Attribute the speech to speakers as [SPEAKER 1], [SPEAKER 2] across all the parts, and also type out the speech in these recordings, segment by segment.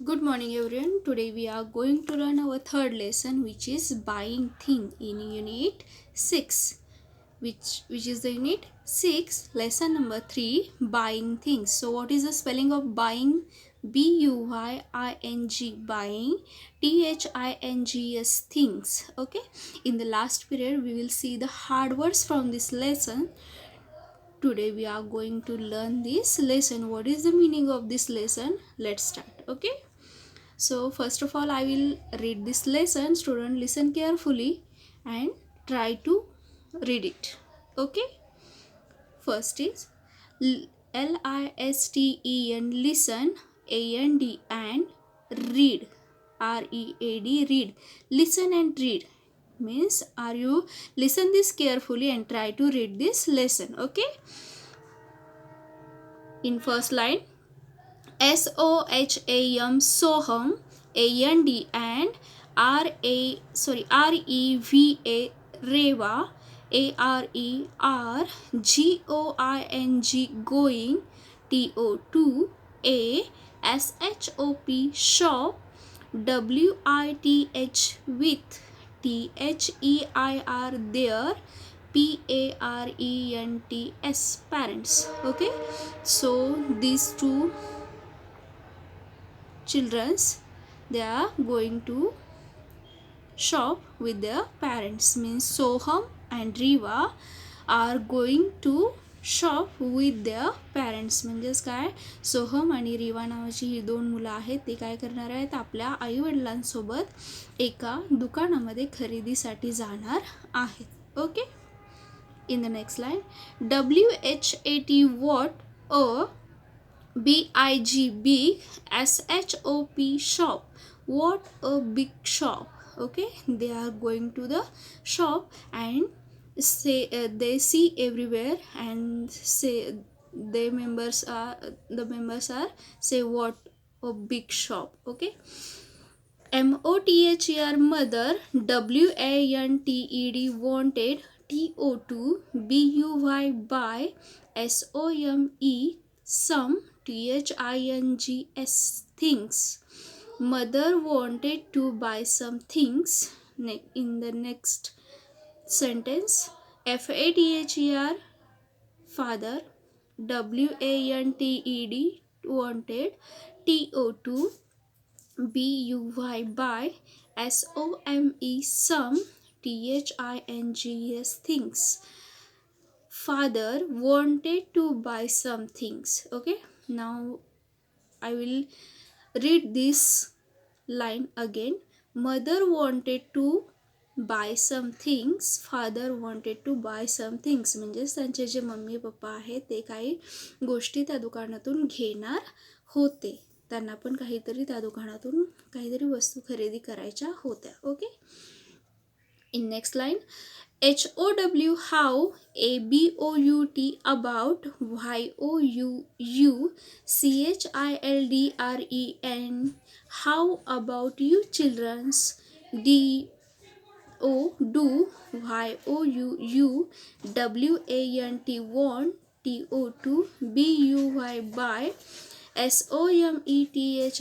[SPEAKER 1] Good morning everyone. Today we are going to learn our third lesson, which is buying thing in unit 6, which is the unit 6 lesson number 3, buying things. So what is the spelling of buying? B-U-Y-I-N-G, buying. T-H-I-N-G-S, things. Okay, in the last period we will see the hard words from this lesson. Today we are going to learn this lesson. What is the meaning of this lesson? Let's start. Okay, so first of all, I will read this lesson. Student, listen carefully and try to read it. Okay. First is L-I-S-T-E-N, listen, A-N-D, and read, R-E-A-D, read. Listen and read means are you listen this carefully and try to read this lesson. Okay. In first line, SOHAM, Soham, AND, and REVA, Reva, ARER, going, TO2, SHOP, shop, WITH, with, THEIR, there, PARENTS, parents. Okay, so these two children's, they are going to shop with their parents, means Soham and Riva are going to shop with their parents. म्हणजेच काय, सोहम आणि रिवा नावाची ही दोन मुलं आहेत, ते काय करणार आहेत, आपल्या आईवडिलांसोबत एका दुकानामध्ये खरेदीसाठी जाणार आहेत. Okay. In the next line, WHAT, what, BIG, big, SHOP, shop, what a big shop. Okay, they are going to the shop and say they see everywhere and say the members are say what a big shop. Okay. MOTHER, mother, WANTED, wanted, TO2, BUY, buy, SOME, some, THINGS, things. Mother wanted to buy some things. In the next sentence, FATHER, father, WANTED, wanted, TO2, BUY, buy, SOME, some, THINGS, things. Father wanted to buy some things. Okay, now I will read this line again. Mother wanted to buy some things, father wanted to buy some things. म्हणजेच त्यांचे जे mummy papa आहेत ते काही गोष्टी त्या दुकानातून घेणार होते. त्यांना पण काहीतरी त्या दुकानातून काहीतरी वस्तू खरेदी करायच्या होत्या. Okay. In next line, HOW, how, ABOUT, about, YOUU, CHILDREN, how about you children's, DO, do, YOUU, WANT, TO2, BUY, by, SOMETHING,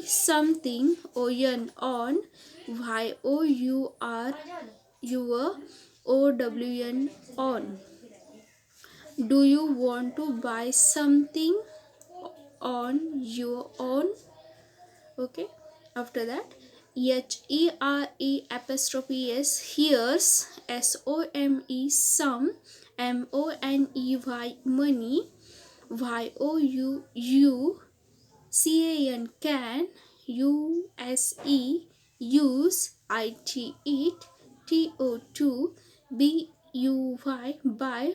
[SPEAKER 1] something, on, YOUR, your, OWN, on. Do you want to buy something on your own? Okay. After that, HERE, apostrophe S, here's, SOME, some, MONEY, money, YOUU, CAN, USE, use, IT, eat, TO2, BUY, buy,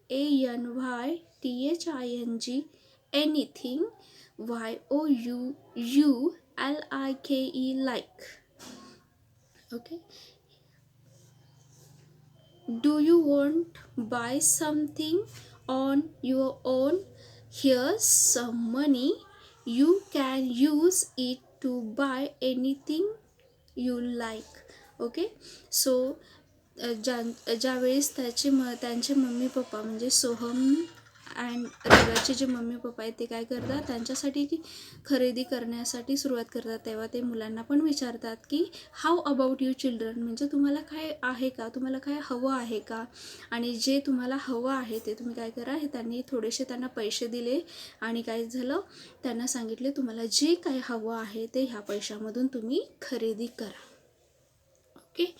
[SPEAKER 1] ANYTHING, anything, YOUU, LIKE, like. Okay. Do you want buy something on your own? Here's some money. You can use it to buy anything you like. Okay. So ज्यावेळेस त्यांचे mummy papa म्हणजे Soham and रव्याचे जे mummy papa आहेत ते काय करतात, त्यांच्यासाठी की खरेदी करण्यासाठी सुरुवात करतात तेव्हा ते मुलांना पण विचारतात की हाऊ अबाउट यू चिल्ड्रन, म्हणजे तुम्हाला काय आहे का, तुम्हाला काय हवं आहे का. आणि जे तुम्हाला हवं आहे ते तुम्ही काय करा, हे त्यांनी थोडेसे त्यांना पैसे दिले आणि काय झालं, त्यांना सांगितले तुम्हाला जे काय हवं आहे ते ह्या पैशामधून तुम्ही खरेदी करा. Okay,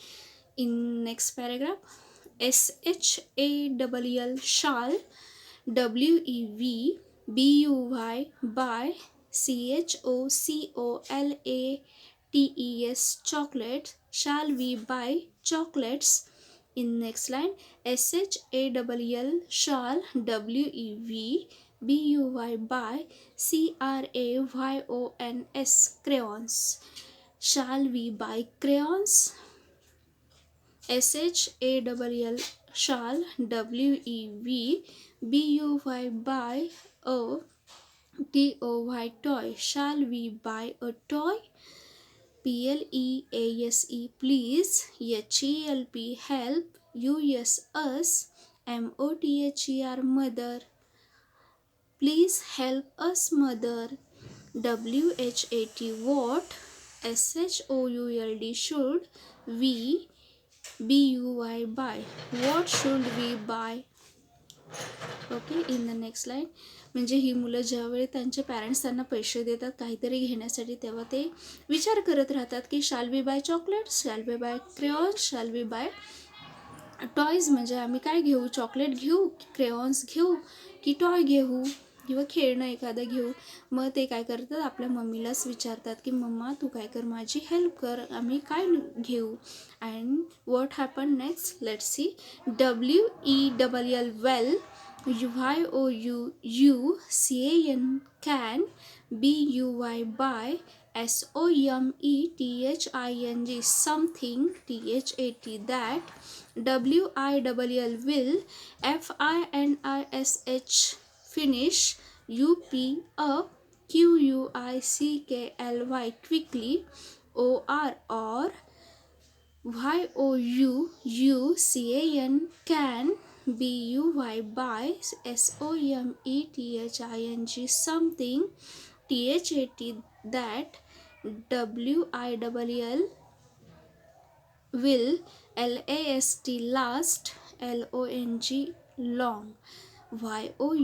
[SPEAKER 1] in next paragraph, SHALL शाल, WEVBUY by, CHOCOLATES chocolates, shall we buy chocolates. In next line, SHALL shall, WEVBUY by, CRAYONS crayons, shall we buy crayons. SHALL shall, WEVBUY by, a TOY toy, shall we buy a toy. PLEASE please, HELP help, US us, MOTHER mother, please help us mother. WHAT what, SHOULD should, we BUY buy, what should we buy. Okay, in the next line, म्हणजे ही मुलं ज्यावेळी त्यांचे parents त्यांना पैसे देतात काहीतरी घेण्यासाठी तेव्हा ते विचार करत राहतात की shall we buy chocolates, shall we buy crayons, shall we buy toys, म्हणजे आम्ही काय घेऊ, चॉकलेट घेऊ, क्रेयॉन्स घेऊ की टॉय घेऊ किंवा खेळणं एखादं घेऊ. मग ते काय करतात, आपल्या मम्मीलाच विचारतात की मम्मा तू काय कर, माझी हेल्प कर, आम्ही काय घेऊ. And what happen next, let's see. WELL well, YOUCAN can, BUY by, SOMETHING something, THAT that, WILL will, FINISH finish, UP up, QUICKLY quickly, OR or, YOUCAN can, BUY by, SOMETHING something, THAT that, WILL will, LAST last, LONG long,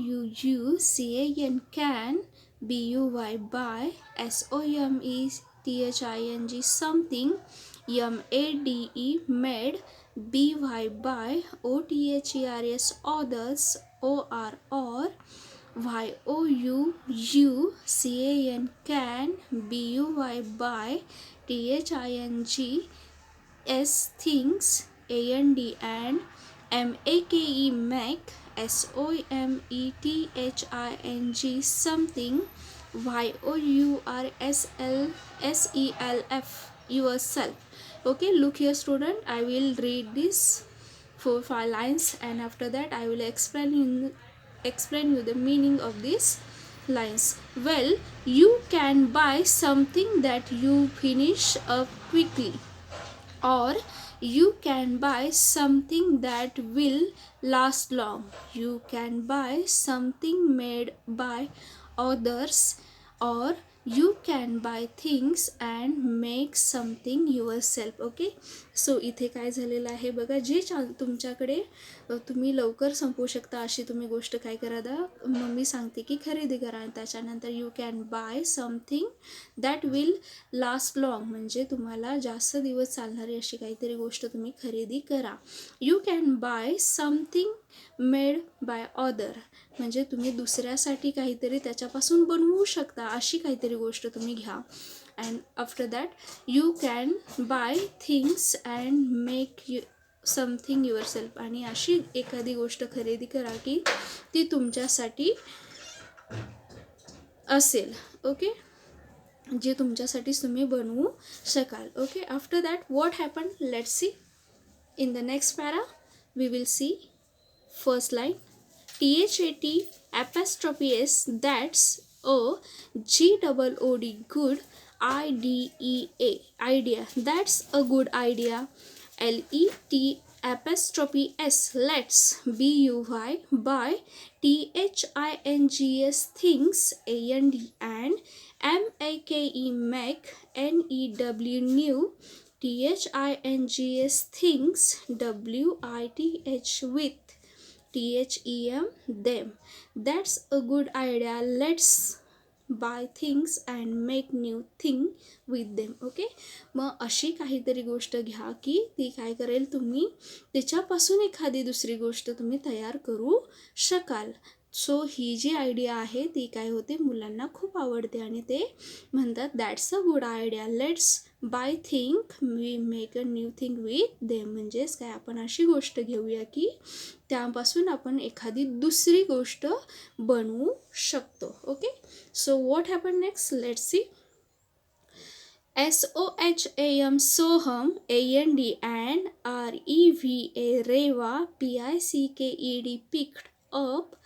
[SPEAKER 1] YOUCAN can, BUY by, SOMETHING something, MADE made, BY by, OTHERS others, OR or, YOUCAN can, BUY by, THING things, AND and, MAKE make, SOMETHING something, YOURSELF yourself. Okay, look here student, I will read this 4-5 lines and after that I will explain you the meaning of these lines. Well, you can buy something that you finish up quickly, or you can buy something that will last long. You can buy something made by others, or you can buy things and make something yourself. Okay, so इथे काय झालेलं आहे बघा, जे तुमच्याकडे तुम्ही लवकर संपवू शकता अशी तुम्ही गोष्ट काय करा, मम्मी सांगते की खरेदी करा. आणि त्याच्यानंतर you can buy something that will last long, म्हणजे तुम्हाला जास्त दिवस चालणारी अशी काहीतरी गोष्ट तुम्ही खरेदी करा. You can buy something made by other, म्हणजे तुम्ही दुसऱ्यासाठी काहीतरी त्याच्यापासून बनवू शकता अशी काहीतरी गोष्ट तुम्ही घ्या. And after that you can buy things and make something yourself, आणि अशी एखादी गोष्ट खरेदी करा की ती तुमच्यासाठी असेल. ओके, जे तुमच्यासाठीच तुम्ही बनवू शकाल. Okay, after that what happen, let's see. In the next para we will see. First line, THAT apostrophe S, that's a GOOD good, IDEA idea, that's a good idea. apostrophe s, let's, buy, buy, things, things, and make, new, things, with, them. That's a good idea. Let's buy things and make new thing with them. Okay, मग अशी काहीतरी गोष्ट घ्या की ती काय करेल, तुम्ही त्याच्यापासून एखादी दुसरी गोष्ट तुम्ही तयार करू शकाल. सो ही जी आयडिया आहे ती काय होते, मुलांना खूप आवडते आणि ते म्हणतात that's a good idea, let's buy think we make a new thing with them. म्हणजेच काय, आपण अशी गोष्ट घेऊया की त्यापासून आपण एखादी दुसरी गोष्ट बनवू शकतो. Okay, so what happen next, let's see. SOHAM, Soham, AND and REVA, Reva, PICKED, picked up.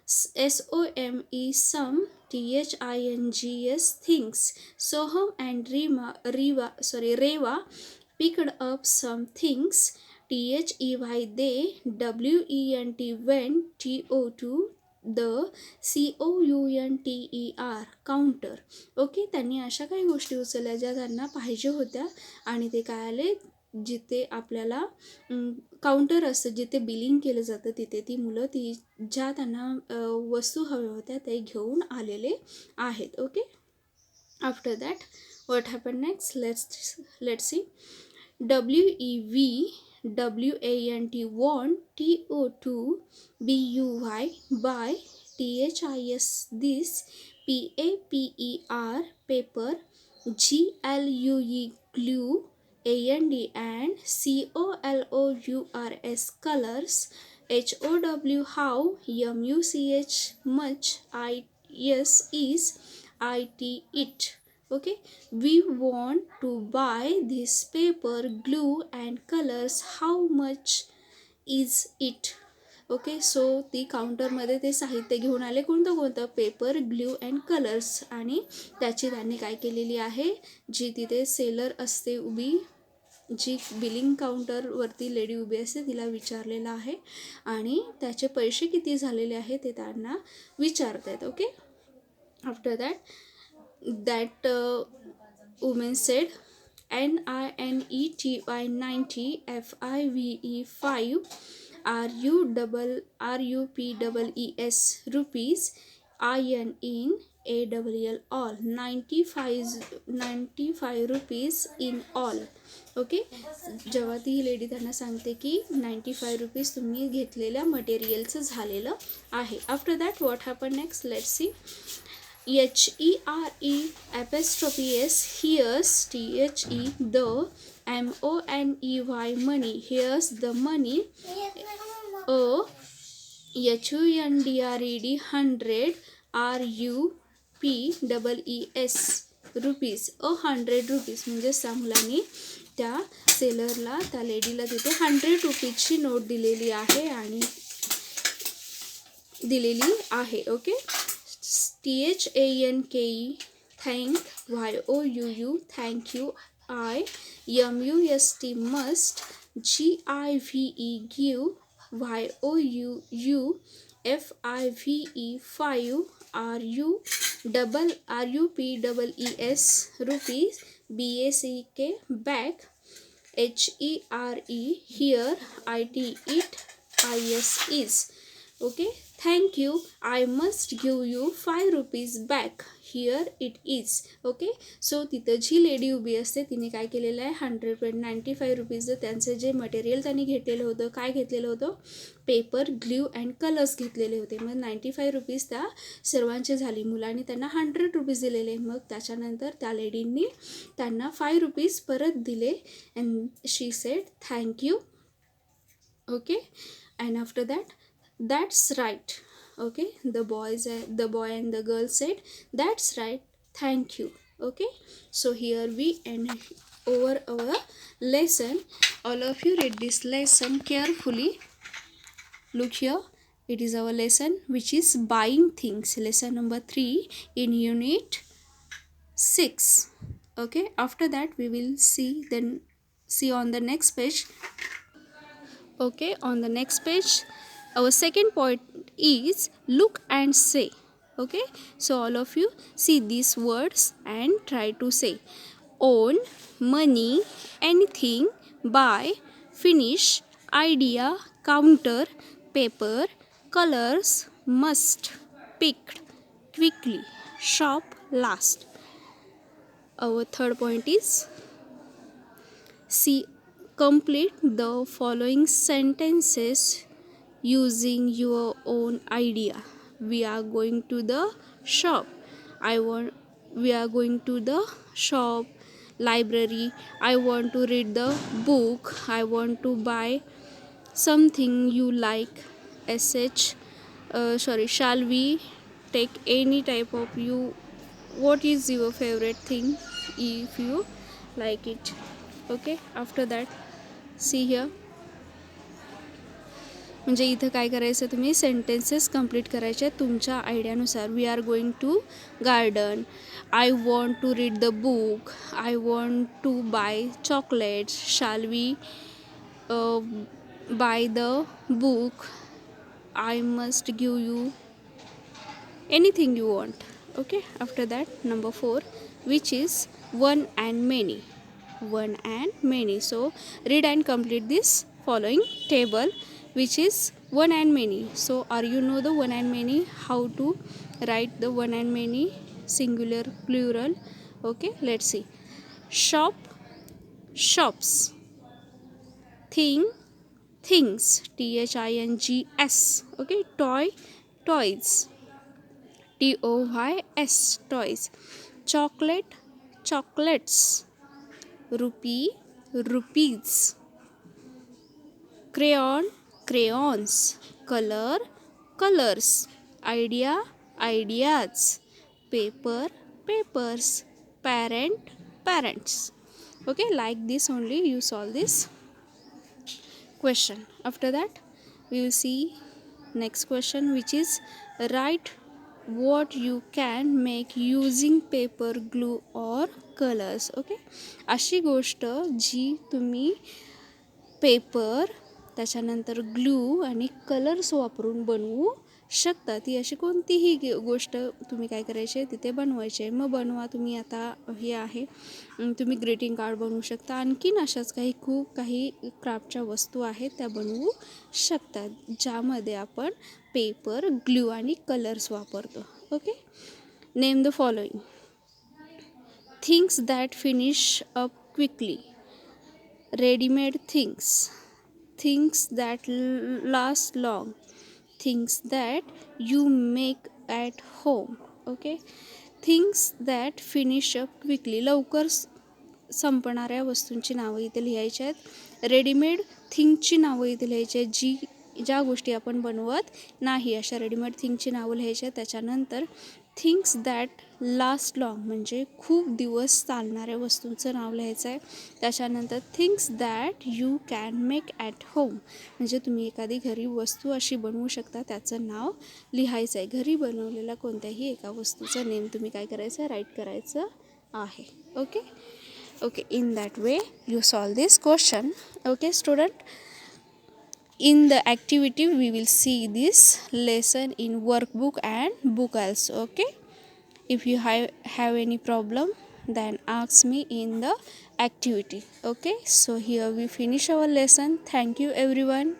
[SPEAKER 1] SOM is some, THINGS, things. Soham and Reva picked up some things. THEY, they. WENT, went. TO2, the. COUNTER, counter. Okay, त्यांनी अशा काही गोष्टी उचलल्या ज्या त्यांना पाहिजे होत्या आणि ते काय आले, जिथे आपल्याला काउंटर असतं, जिथे बिलिंग केलं जातं, तिथे ती मुलं ती ज्या त्यांना वस्तू हव्या होत्या ते घेऊन आलेले आहेत. Okay, after that what happen next, let's see. WEVWANT, want. TO2 BUY, buy. THIS, this. PAPER, paper. GLUE, glue. and COLOURS, colors. HOW, how. MUCH, much. IS, is. IT, it. Okay, we want to buy this paper, glue and colors. How much is it? Okay, so ती काउंटरमध्ये ते साहित्य घेऊन आले, कोणतं paper, glue and colours. आणि त्याची त्यांनी काय केलेली आहे, जी तिथे सेलर असते उभी, जी बिलिंग काउंटरवरती लेडी उभी असते, तिला विचारलेलं आहे आणि त्याचे पैसे किती झालेले आहे ते त्यांना विचारत आहेत. Okay, after that woman said, NINETY 90, FIVE 5, RUPEES, rupees, IN in ALL, all. 95 rupees in all. Okay, जेव्हा ती लेडी त्यांना सांगते की 95 रुपीज तुम्ही घेतलेल्या मटेरियलचं झालेलं आहे. After that what happen next, let's see. HERE apostrophe S, here's. THE, the. MONEY, money, here's the money. HUNDRED, 100. RUPEES, rupees, 100 rupees. म्हणजेच त्या मुलांनी त्या सेलरला, त्या लेडीला तिथे 100 रुपीजची नोट दिलेली आहे आणि दिलेली आहे. Okay, THANKE, thank. YOUU, thank you. MUST, must. GIVE, give. YOUU, FIVE, 5. RUPEES, rupees. BACK, back. HERE, here. IT, it. IS, is. Okay, thank you. I must give you 5 rupees back. Here it is. Okay, so तिथं जी lady उभी असते तिने काय केलेलं आहे, 195 रुपीजचं त्यांचं जे material त्यांनी घेतलेलं होतं, काय घेतलेलं होतं, पेपर, ग्ल्यू अँड कलर्स घेतलेले होते. मग 95 रुपीज त्या सर्वांचे झाली. मुलांनी त्यांना 100 रुपीज दिलेले. मग त्याच्यानंतर त्या लेडींनी त्यांना 5 रुपीज परत दिले and she sed thank you. Okay, and after that, that's right. Okay, the boy and the girl said, that's right, thank you. Okay, so here we end over our lesson. All of you read this lesson carefully. Look here, it is our lesson which is buying things, lesson number 3 in unit 6. Okay, after that we will see on the next page Okay, on the next page, our second point is look and say. Okay, so all of you see these words and try to say own, money, anything, buy, finish, idea, counter, paper, colors, must, picked, quickly, shop, last. Our third point is see complete the following sentences using your own idea. We are going to the shop. I want we are going to the shop library. I want to read the book. I want to buy something you like. sh shall we take any type of you, what is your favorite thing if you like it. Okay, after that see here, म्हणजे इथं काय करायचं, तुम्ही sentences complete करायचे तुमच्या आयडियानुसार. We are going to garden, I want to read the book, I want to buy chocolates, shall we buy the book, I must give you anything you want. Okay, after that number 4, which is one and many. One and many, so read and complete this following table which is one and many. So are you know the one and many, how to write the one and many, singular, plural. Okay, let's see. Shop, shops. Thing, things, things. Okay, toy, toys, toys, toys. Chocolate, chocolates. Rupee, rupees. Crayon, crayons. Color, colors. Idea, ideas. Paper, papers. Parent, parents. Okay, like this only you solve this question. After that we will see next question, which is write what you can make using paper, glue or colors. Okay, अशी गोष्ट जी तुम्ही paper, त्याच्यानंतर glue आणि colours वापरून बनवू शकता. ती अशी कोणतीही गोष्ट तुम्ही काय करायचे तिथे बनवायचे. मग बनवा तुम्ही. आता हे आहे, तुम्ही ग्रीटिंग कार्ड बनवू शकता. आणखीन अशाच खूप काही क्राफ्टच्या वस्तू आहेत त्या बनवू शकतात, ज्यामध्ये आपण पेपर, ग्लू आणि कलर्स वापरतो. Okay, name the following. Things that finish up quickly. Readymade things. Things that last long. Things that you make at home. Okay, things that finish up quickly. लवकर संपणाऱ्या वस्तूंची नावं इथे लिहायची आहेत. रेडीमेड थिंगची नावं इथे लिहायची आहेत, ज्या गोष्टी आपण बनवत नाही अशा रेडीमेड थिंगची नावं लिहायची आहेत. त्याच्यानंतर थिंग्स दॅट लास्ट लॉंग, म्हणजे खूप दिवस चालणाऱ्या वस्तूंचं नाव लिहायचं आहे. त्याच्यानंतर things that you can make at home, म्हणजे तुम्ही एखादी घरी वस्तू अशी बनवू शकता त्याचं नाव लिहायचं आहे. घरी बनवलेल्या कोणत्याही एका वस्तूचं नेम तुम्ही काय करायचं आहे, राईट करायचं आहे. Okay okay, in that way you solve this question. Okay student, in the activity we will see this lesson in workbook and book also. Okay, if you have any problem then ask me in the activity. Okay, so here we finish our lesson. Thank you everyone.